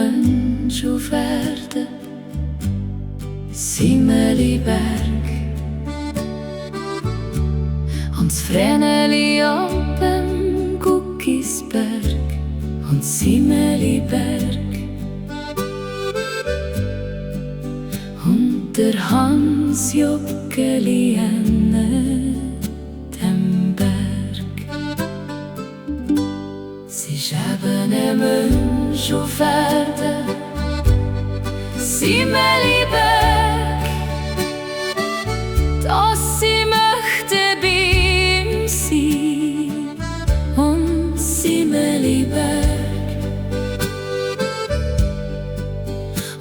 Mensch auf Erden, Simmeliberg. Und das Vreneli ab dem Guckisberg und Simmeliberg. Und der Hans Joggeli dem Berg. Es ist eben ein Mensch auf Erden, Simmeliberg, dass sie möchte bei ihm sein. Und Simmeliberg.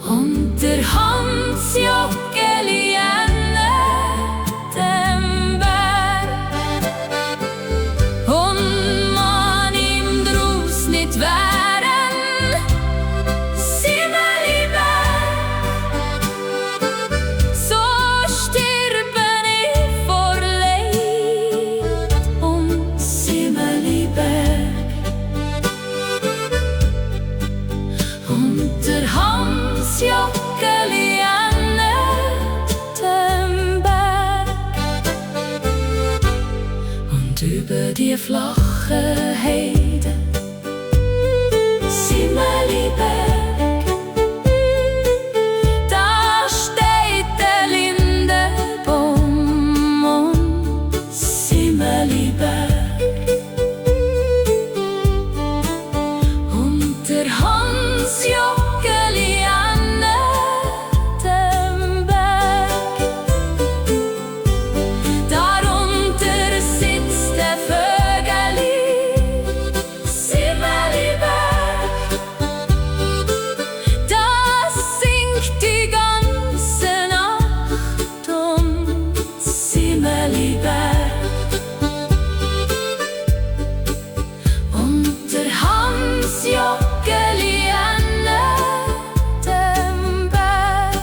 Und der Hans Joggeli dem Berg. Und man ihm draus nicht wehren, Simmeliberg. So stirben ich vor Leid und Simmeliberg. Und der Hans Joggeli dem Berg. Und über die flache Heide, Simmeliberg, da steht der Lindenbaum und Simmeliberg. Und der Hans Joggeli dem Berg. Darunter sitzt der Vögeli, Simmeliberg. Das singt die ganze Nacht und Simmeliberg. Und der Hans Joggeli dem Berg.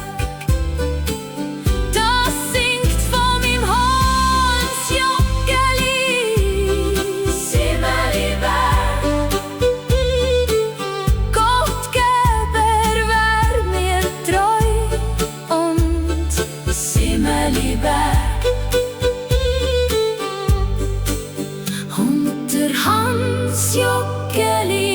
Das singt von meinem Hans Joggeli, Simmeliberg. Gott gebe, wär mir treu und Simmeliberg. Und der Hans Joggeli